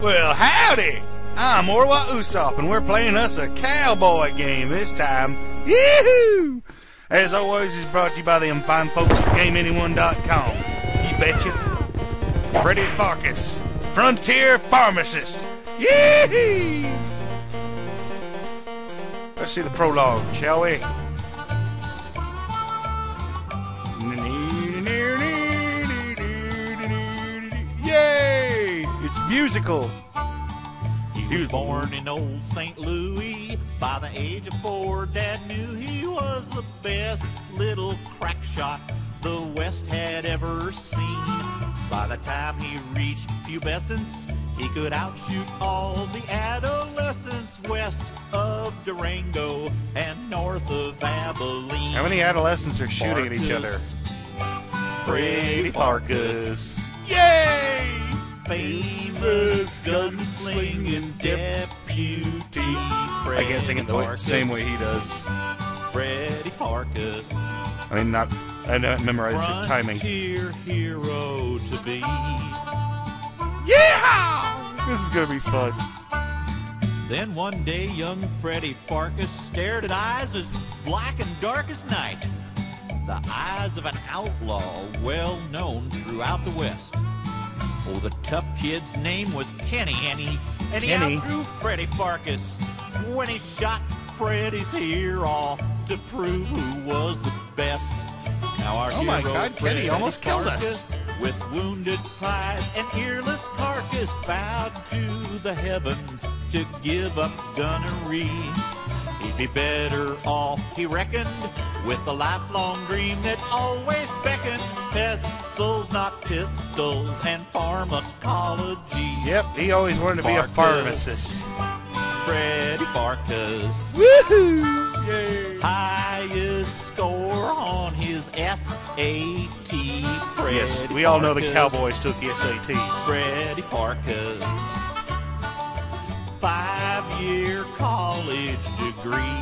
Well, howdy! I'm Orwa Usopp, and we're playing us a cowboy game this time. Yee-hoo! As always, it's brought to you by them fine folks at GameAnyone.com. You betcha. Freddy Pharkas, Frontier Pharmacist. Yee-hoo! Let's see the prologue, shall we? Yay! It's musical. He was born in old St. Louis. By the age of 4, Dad knew he was the best little crackshot the West had ever seen. By the time he reached pubescence, he could outshoot all the adolescents west of Durango and north of Abilene. How many adolescents are shooting at each other? Freddy Pharkas. Yay! Famous gunslinging deputy. I can't sing it the same way he does. Freddy Pharkas. I mean, I don't memorize his timing. Frontier hero to be. Yeah! This is gonna be fun. Then one day, young Freddy Pharkas stared at eyes as black and dark as night. The eyes of an outlaw well known throughout the West. Oh, the tough kid's name was Kenny, and he outdrew Freddy Pharkas when he shot Freddy's ear off to prove who was the best. Now our oh my hero, God, Kenny almost killed us. With wounded pride and earless carcass, bowed to the heavens to give up gunnery. He'd be better off, he reckoned, with a lifelong dream that always beckoned. Pistols, not pistols, and pharmacology. Yep, he always wanted to be a pharmacist. Freddy Pharkas. Woohoo! Yay! Highest score on his S.A.T. Freddy Yes, we all know the Pharkas. Cowboys took the SATs. Freddy Pharkas. 5-year college degree.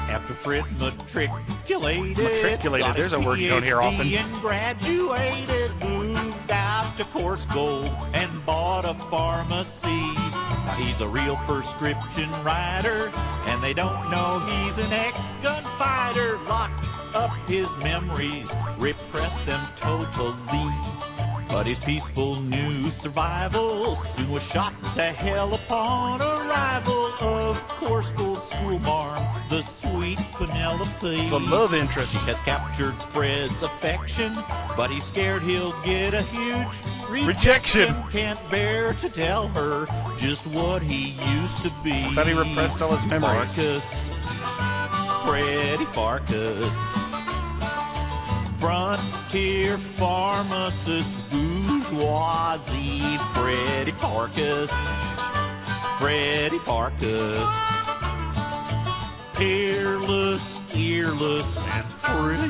After Fred matriculated, there's a word you don't hear often. And graduated, moved out to Coarsegold and bought a pharmacy. Now he's a real prescription writer, and they don't know he's an ex-gunfighter. Locked up his memories, repressed them totally. But his peaceful new survival soon was shot to hell upon arrival of Coarsegold schoolmarm, the sweet Penelope. The love interest. She has captured Fred's affection, but he's scared he'll get a huge rejection. Can't bear to tell her just what he used to be. I thought he repressed all his memories. Pharkas, Freddy Pharkas. Frontier pharmacist, bourgeoisie, Freddy Pharkas. Freddy Pharkas. Peerless, earless, and free.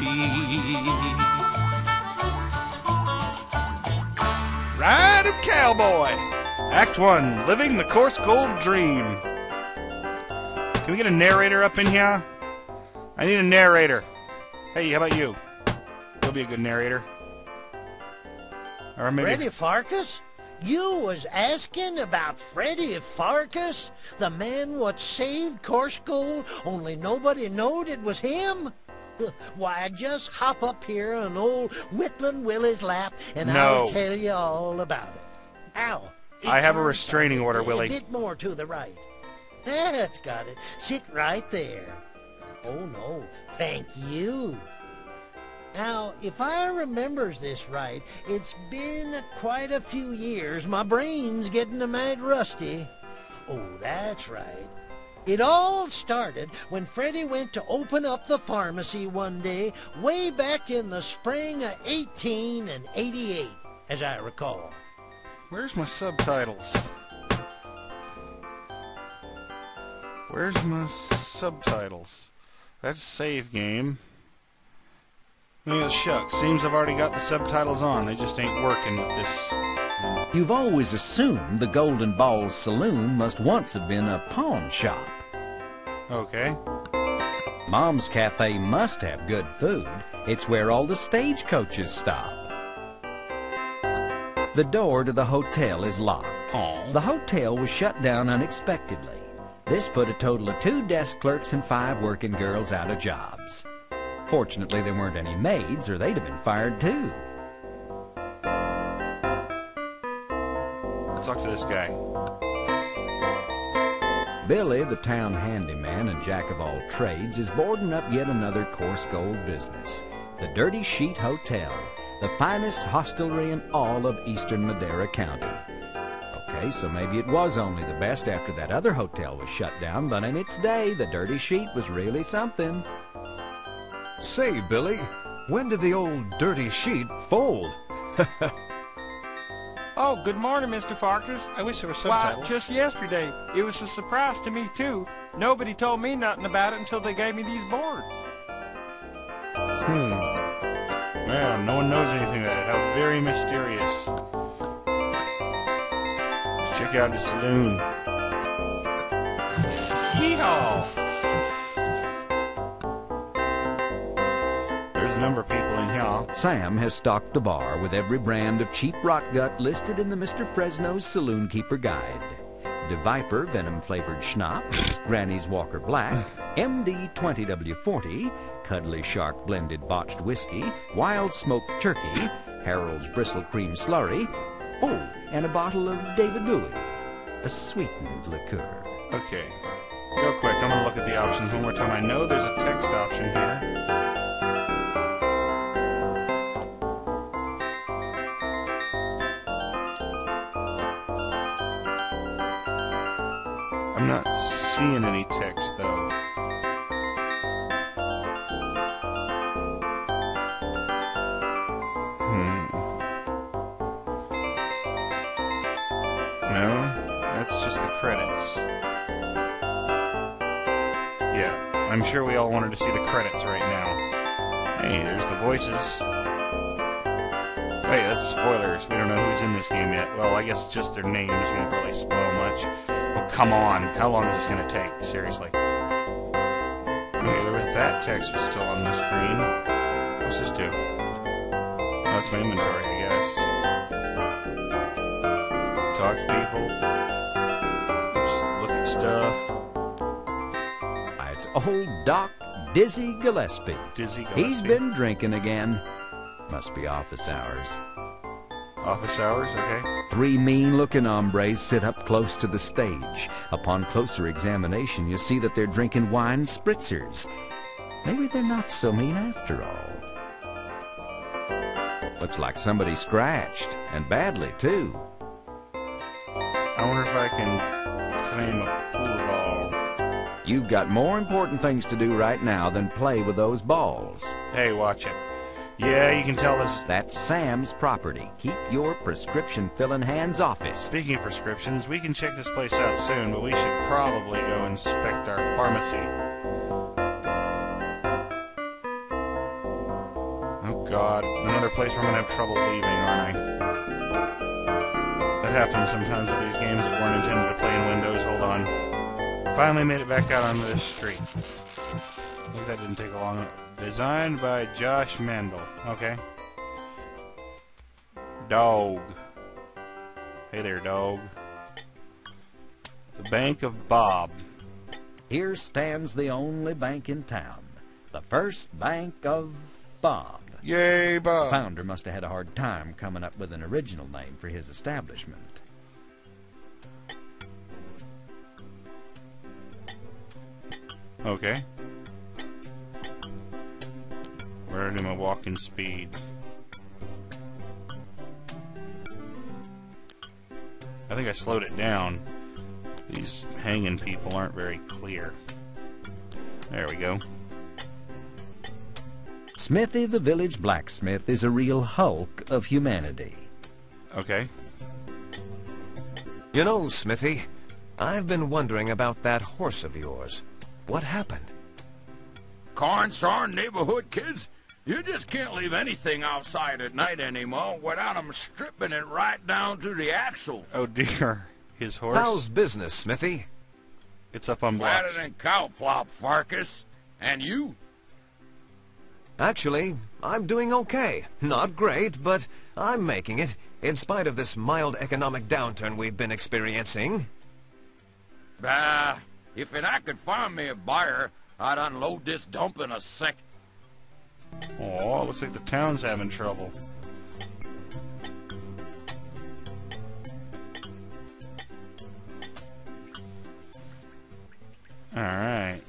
Ride of Cowboy. Act 1, Living the Coarsegold Dream. Can we get a narrator up in here? I need a narrator. Hey, how about you? You'll be a good narrator. Or maybe... Freddy Pharkas? You was asking about Freddy Pharkas? The man what saved Coarsegold, only nobody knowed it was him? Why, just hop up here on old Whitland Willie's lap, and I'll tell you all about it. Ow. I have a restraining order, Willie. A bit more to the right. That's got it. Sit right there. Oh, no. Thank you. Now, if I remembers this right, it's been quite a few years. My brain's getting a mad rusty. Oh, that's right. It all started when Freddy went to open up the pharmacy one day, way back in the spring of 1888, as I recall. Where's my subtitles? Where's my subtitles? That's save game. Oh, shucks. Seems I've already got the subtitles on. They just ain't working with this. You've always assumed the Golden Balls Saloon must once have been a pawn shop. Okay. Mom's Cafe must have good food. It's where all the stagecoaches stop. The door to the hotel is locked. Aw. The hotel was shut down unexpectedly. This put a total of 2 desk clerks and 5 working girls out of jobs. Fortunately, there weren't any maids, or they'd have been fired too. Let's talk to this guy. Billy, the town handyman and jack of all trades, is boarding up yet another Coarsegold business, the Dirty Sheet Hotel, the finest hostelry in all of eastern Madera County. Okay, so maybe it was only the best after that other hotel was shut down, but in its day, the Dirty Sheet was really something. Say, Billy, when did the old Dirty Sheet fold? Oh, good morning, Mr. Pharkas. I wish there were Why, subtitles. just yesterday. It was a surprise to me, too. Nobody told me nothing about it until they gave me these boards. Well, no one knows anything about it. How very mysterious. Let's check out the saloon. Yeehaw! There's a number of people in here. Sam has stocked the bar with every brand of cheap rot gut listed in the Mr. Fresno's Saloon Keeper Guide. De Viper venom-flavored schnapps, Granny's Walker Black, MD 20W40, Cuddly Shark blended botched whiskey, Wild Smoked Turkey, Harold's Bristle Cream Slurry, oh, and a bottle of David Louie, a sweetened liqueur. Okay. Real quick, I'm going to look at the options one more time. I know there's a text option here. I'm not seeing any text, though. No, that's just the credits. Yeah, I'm sure we all wanted to see the credits right now. Hey, there's the voices. Wait, that's spoilers. We don't know who's in this game yet. Well, I guess just their names won't really spoil much. Oh, come on. How long is this going to take? Seriously. Okay, there was that text was still on the screen. What's this do? Oh, that's my inventory, I guess. Talk to people. Oops, look at stuff. It's old Doc Dizzy Gillespie. Dizzy Gillespie. He's been drinking again. Must be office hours. Office hours, okay. 3 mean-looking hombres sit up close to the stage. Upon closer examination, you see that they're drinking wine spritzers. Maybe they're not so mean after all. Looks like somebody scratched, and badly, too. I wonder if I can claim a pool ball. You've got more important things to do right now than play with those balls. Hey, watch it. Yeah, you can tell this. That's Sam's property. Keep your prescription-filling hands off it. Speaking of prescriptions, we can check this place out soon, but we should probably go inspect our pharmacy. Oh God, another place where I'm gonna have trouble leaving, aren't I? That happens sometimes with these games that weren't intended to play in Windows. Hold on. Finally made it back out onto this street. I think that didn't take long. Designed by Josh Mandel. Okay. Dog. Hey there, dog. The Bank of Bob. Here stands the only bank in town. The First Bank of Bob. Yay, Bob. Founder must have had a hard time coming up with an original name for his establishment. Okay. Where do my walking speed? I think I slowed it down. These hanging people aren't very clear. There we go. Smithy the village blacksmith is a real hulk of humanity. Okay. You know, Smithy, I've been wondering about that horse of yours. What happened? Cornsarn neighborhood kids, you just can't leave anything outside at night anymore without 'em stripping it right down to the axle. Oh dear. His horse. How's business, Smithy? It's up on Flatter blocks. than cow flop, Pharkas. And you? Actually, I'm doing okay. Not great, but I'm making it, in spite of this mild economic downturn we've been experiencing. Bah, if I could find me a buyer, I'd unload this dump in a sec. Oh, looks like the town's having trouble. Alright.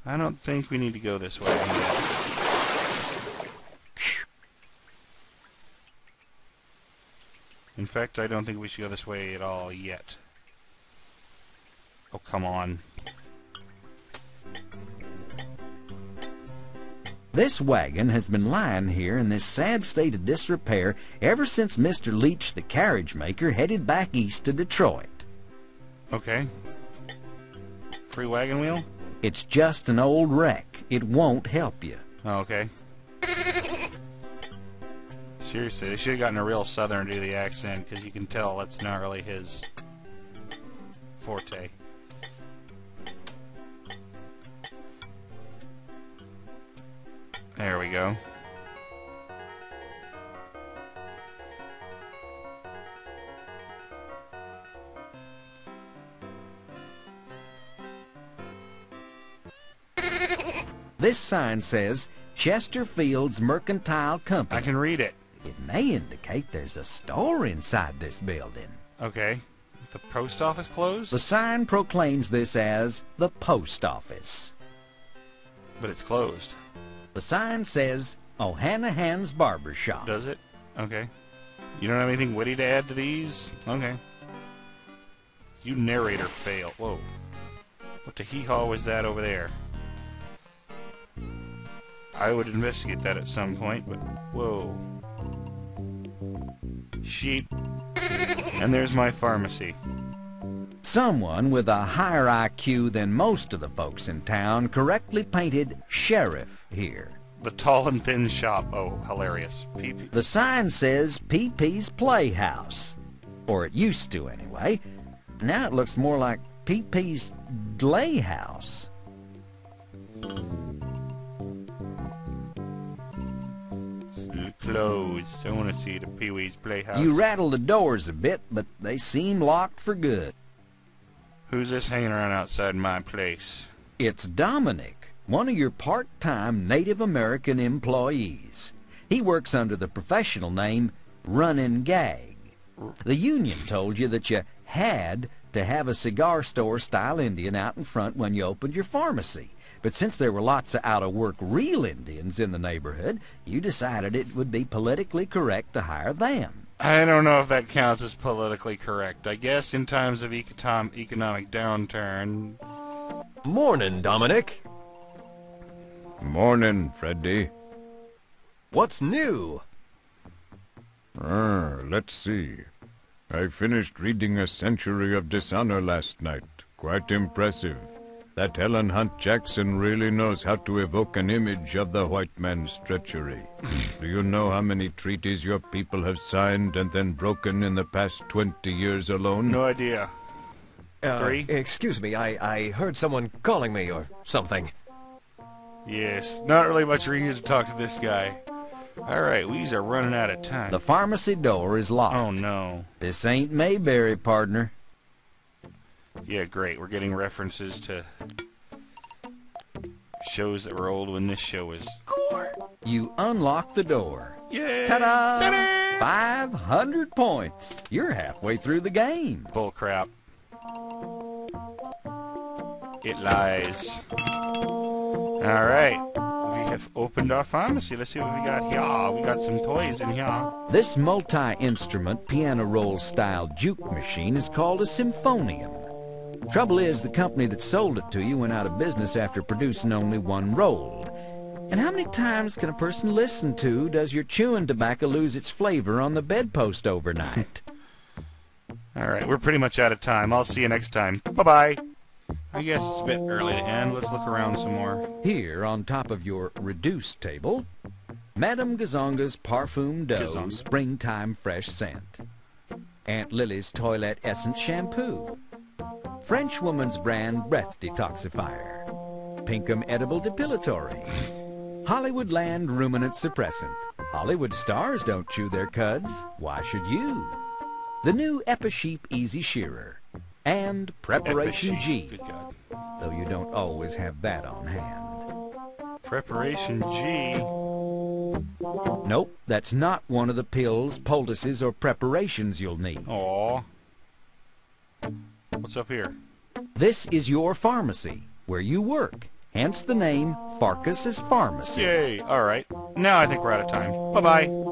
I don't think we need to go this way yet. In fact, I don't think we should go this way at all yet. Oh, come on. This wagon has been lying here in this sad state of disrepair ever since Mr. Leach, the carriage maker, headed back east to Detroit. Okay. Free wagon wheel? It's just an old wreck. It won't help you. Oh, okay. Seriously, they should have gotten a real southern to do the accent, because you can tell that's not really his forte. There we go. This sign says Chesterfield's Mercantile Company. I can read it. It may indicate there's a store inside this building. Okay. The post office closed? The sign proclaims this as the post office. But it's closed. The sign says O'Hanahan's Barber Shop. Does it? Okay. You don't have anything witty to add to these? Okay. You narrator fail. Whoa. What the hee-haw was that over there? I would investigate that at some point, but whoa. Sheep. And there's my pharmacy. Someone with a higher IQ than most of the folks in town correctly painted sheriff here. The tall and thin shop. Oh, hilarious. PP. The sign says P.P.'s Playhouse. Or it used to, anyway. Now it looks more like P.P.'s Dlayhouse. Closed. I want to see the Pee-wee's Playhouse. You rattle the doors a bit, but they seem locked for good. Who's this hanging around outside my place? It's Dominic, one of your part-time Native American employees. He works under the professional name Runnin' Gag. The union told you that you had to have a cigar store-style Indian out in front when you opened your pharmacy. But since there were lots of out-of-work real Indians in the neighborhood, you decided it would be politically correct to hire them. I don't know if that counts as politically correct. I guess in times of economic downturn... Morning, Dominic. Morning, Freddy. What's new? Let's see. I finished reading A Century of Dishonor last night. Quite impressive. That Helen Hunt Jackson really knows how to evoke an image of the white man's treachery. Do you know how many treaties your people have signed and then broken in the past 20 years alone? No idea. 3? Excuse me, I heard someone calling me or something. Yes, not really much reason to talk to this guy. Alright, we are running out of time. The pharmacy door is locked. Oh, no. This ain't Mayberry, partner. Yeah, great. We're getting references to shows that were old when this show was... Score! You unlock the door. Yay! Ta-da! Ta-da! 500 points. You're halfway through the game. Bull crap. It lies. Alright. We have opened our pharmacy. Let's see what we got here. We got some toys in here. This multi-instrument piano roll style juke machine is called a symphonium. Trouble is, the company that sold it to you went out of business after producing only one roll. And how many times can a person listen to Does Your Chewing Tobacco Lose Its Flavor on the bedpost overnight? Alright, we're pretty much out of time. I'll see you next time. Bye-bye. I guess it's a bit early to end. Let's look around some more. Here, on top of your reduced table, Madame Gazonga's Parfum D'Eau Springtime Fresh Scent. Aunt Lily's Toilette Essence Shampoo. French woman's brand Breath Detoxifier. Pinkham Edible Depilatory. Hollywood Land Ruminant Suppressant. Hollywood stars don't chew their cuds. Why should you? The new Epi-Sheep Easy Shearer. And Preparation G. Good God. Though you don't always have that on hand. Preparation G. Nope, that's not one of the pills, poultices, or preparations you'll need. Aw. What's up here? This is your pharmacy, where you work. Hence the name Pharkas' Pharmacy. Yay. All right. Now I think we're out of time. Bye-bye.